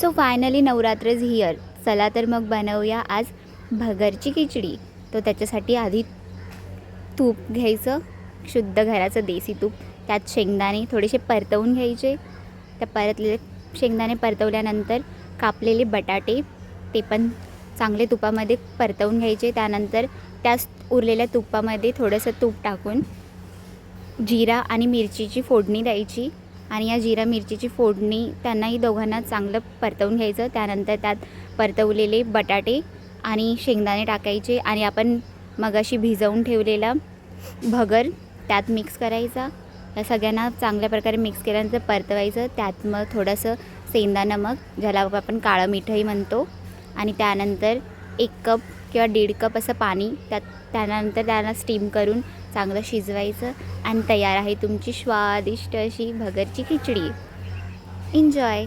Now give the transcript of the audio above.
So finally Navratra is here. चला तर मग बनवूया आज भगरची खिचडी. तो त्याच्यासाठी आधी तूप घ्यायचं, शुद्ध घराचं देसी तूप. त्यात शेंगदाणे थोडेसे परतवून घ्यायचे. त्या परतलेले शेंगदाणे परतवल्यानंतर कापलेले बटाटे ते पण चांगले तुपामध्ये परतवून घ्यायचे. त्यानंतर त्याच उरलेल्या तुपामध्ये थोडंसं तूप टाकून जिरा आणि मिरचीची फोडणी द्यायची. आणि या जिरा मिरचीची फोडणी त्यांनाही दोघांना चांगलं परतवून घ्यायचं. त्यानंतर त्यात परतवलेले बटाटे आणि शेंगदाणे टाकायचे आणि आपण मगाशी भिजवून ठेवलेला भगर त्यात मिक्स करायचा. या सगळ्यांना चांगल्या प्रकारे मिक्स केल्यानंतर परतवायचं. त्यात मग थोडंसं सेंदा नमक, ज्याला आपण काळं मीठही म्हणतो, आणि त्यानंतर 1 कप किंवा 1.5 कप असं पाणी त्यानंतर त्याला स्टीम करून चांगलं शिजवायचं. आणि तयार आहे तुमची स्वादिष्ट अशी भगरची खिचडी. एन्जॉय.